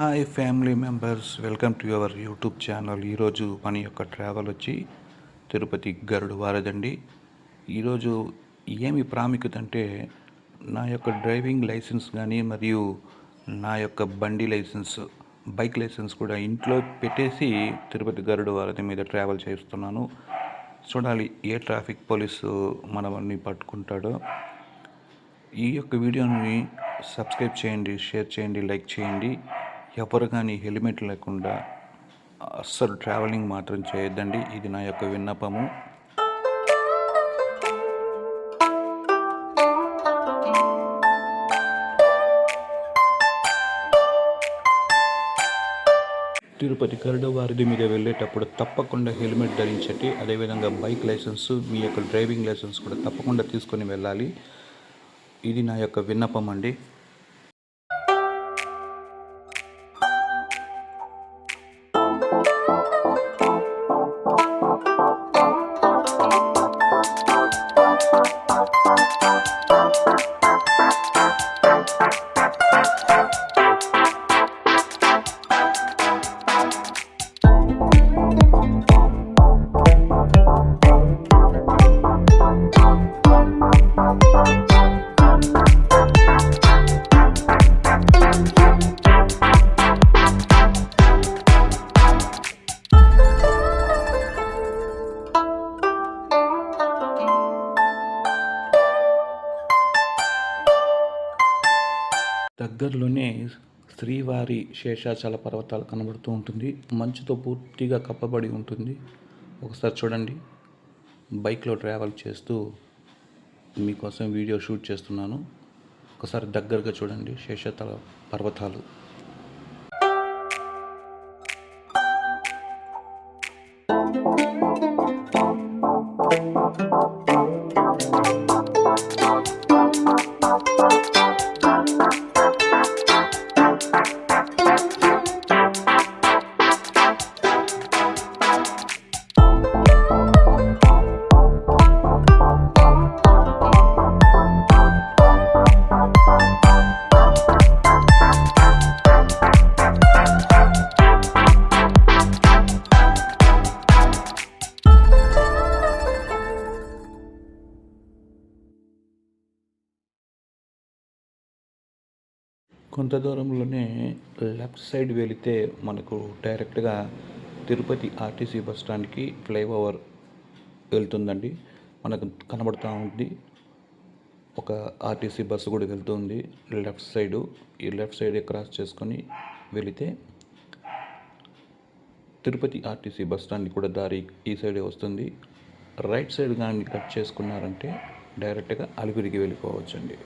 Hi family members, welcome to your YouTube channel. ఈరోజు మన యొక్క ట్రావెల్ వచ్చి తిరుపతి గరుడ వారధండి. ఈరోజు ఏమి ప్రాముఖ్యత అంటే నా యొక్క డ్రైవింగ్ లైసెన్స్ కానీ మరియు నా యొక్క బండి లైసెన్స్, బైక్ లైసెన్స్ కూడా ఇంట్లో పెట్టేసి తిరుపతి గరుడ వారధి మీద ట్రావెల్ చేస్తున్నాను. చూడాలి ఏ ట్రాఫిక్ పోలీసు మనల్ని పట్టుకుంటాడో. ఈ యొక్క వీడియోని సబ్స్క్రైబ్ చేయండి, షేర్ చేయండి, లైక్ చేయండి. ఎవరు కానీ హెల్మెట్ లేకుండా అస్సలు ట్రావెలింగ్ మాత్రం చేయొద్దండి. ఇది నా యొక్క విన్నపము. తిరుపతి గరుడ వారధి మీద వెళ్ళేటప్పుడు తప్పకుండా హెల్మెట్ ధరించండి. అదేవిధంగా బైక్ లైసెన్స్, మీ యొక్క డ్రైవింగ్ లైసెన్స్ కూడా తప్పకుండా తీసుకొని వెళ్ళాలి. ఇది నా యొక్క విన్నపం అండి. దగ్గరలోనే శ్రీవారి శేషాచల పర్వతాలు కనబడుతూ ఉంటుంది. మంచుతో పూర్తిగా కప్పబడి ఉంటుంది. ఒకసారి చూడండి. బైక్లో ట్రావెల్ చేస్తూ మీకోసం వీడియో షూట్ చేస్తున్నాను. ఒకసారి దగ్గరగా చూడండి శేషాచల పర్వతాలు. కొంత దూరంలోనే లెఫ్ట్ సైడ్ వెళితే మనకు డైరెక్ట్గా తిరుపతి ఆర్టీసీ బస్ స్టాండ్కి ఫ్లైఓవర్ వెళ్తుందండి. మనకు కనబడుతూ ఉంది. ఒక ఆర్టీసీ బస్సు కూడా వెళ్తుంది లెఫ్ట్ సైడు. ఈ లెఫ్ట్ సైడ్ క్రాస్ చేసుకొని వెళితే తిరుపతి ఆర్టీసీ బస్ స్టాండ్ కూడా దారి ఈ సైడే వస్తుంది. రైట్ సైడ్ కానీ కట్ చేసుకున్నారంటే డైరెక్ట్గా అలిపిరికి వెళ్ళిపోవచ్చండి.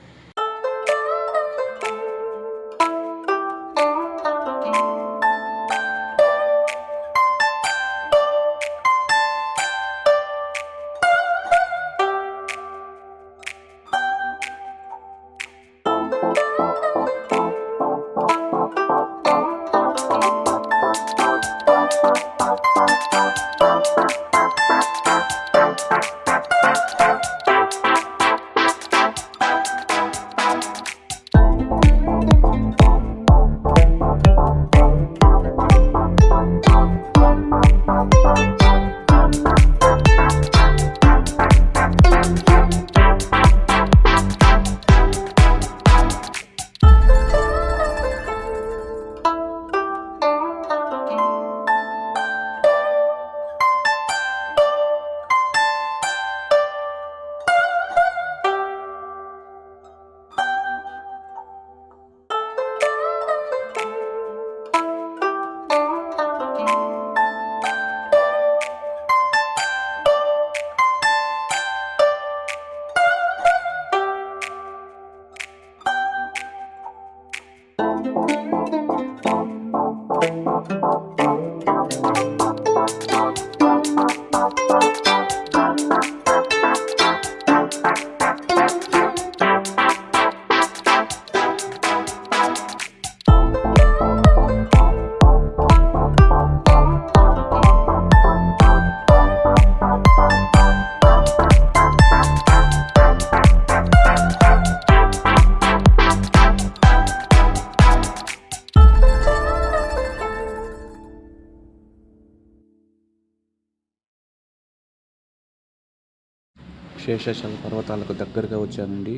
శేషాచల పర్వతాలకు దగ్గరగా వచ్చానండి.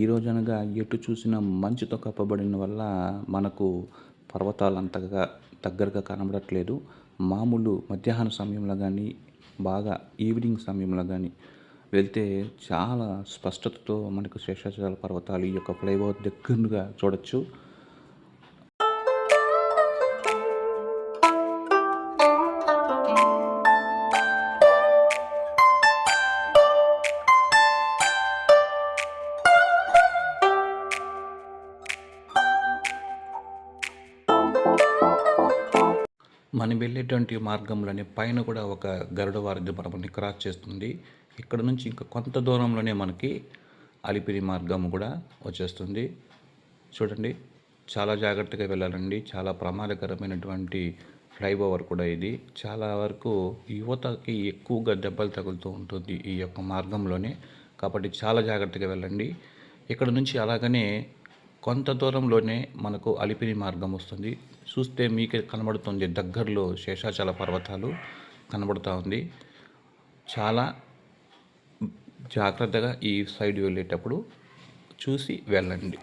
ఈరోజు అనగా ఎటు చూసినా మంచుతో కప్పబడిన వల్ల మనకు పర్వతాలు అంతగా దగ్గరగా కనబడట్లేదు. మామూలు మధ్యాహ్న సమయంలో కానీ, బాగా ఈవినింగ్ సమయంలో కానీ వెళ్తే చాలా స్పష్టతతో మనకు శేషాచల పర్వతాలు ఈ యొక్క ఫ్లైఓవర్ దగ్గరగా చూడొచ్చు. మనం వెళ్ళేటువంటి మార్గంలోనే పైన కూడా ఒక గరుడ వారధి మనల్ని క్రాస్ చేస్తుంది. ఇక్కడ నుంచి ఇంకా కొంత దూరంలోనే మనకి అలిపిరి మార్గం కూడా వచ్చేస్తుంది. చూడండి, చాలా జాగ్రత్తగా వెళ్ళాలండి. చాలా ప్రమాదకరమైనటువంటి ఫ్లైఓవర్ కూడా ఇది. చాలా వరకు యువతకి ఎక్కువగా దెబ్బలు తగులుతూ ఉంటుంది ఈ యొక్క మార్గంలోనే. కాబట్టి చాలా జాగ్రత్తగా వెళ్ళండి. ఇక్కడ నుంచి అలాగనే కొంత దూరంలోనే మనకు అలిపిరి మార్గం వస్తుంది. చూస్తే మీకే కనబడుతుంది, దగ్గరలో శేషాచల పర్వతాలు కనబడుతూ ఉంది. చాలా జాగ్రత్తగా ఈ సైడ్ వెళ్ళేటప్పుడు చూసి వెళ్ళండి.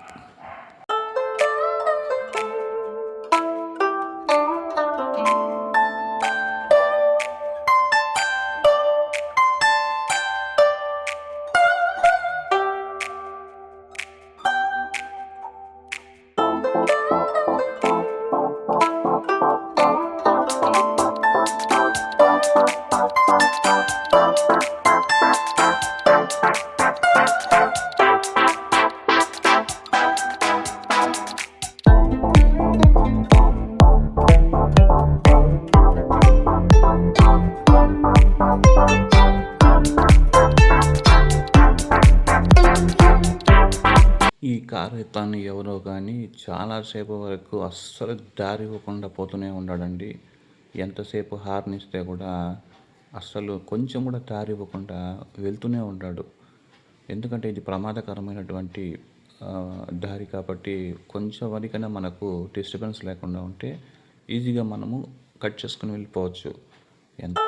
ఈ కారు ఎత్తాన్ని ఎవరో కానీ చాలాసేపు వరకు అస్సలు దారి ఇవ్వకుండా పోతూనే ఉన్నాడండి. ఎంతసేపు హార్న్ ఇస్తే కూడా అస్సలు కొంచెం కూడా దారి ఇవ్వకుండా వెళ్తూనే ఉన్నాడు. ఎందుకంటే ఇది ప్రమాదకరమైనటువంటి దారి కాబట్టి కొంచెం వరకైనా మనకు డిస్టర్బెన్స్ లేకుండా ఉంటే ఈజీగా మనము కట్ చేసుకుని వెళ్ళిపోవచ్చు. ఎంత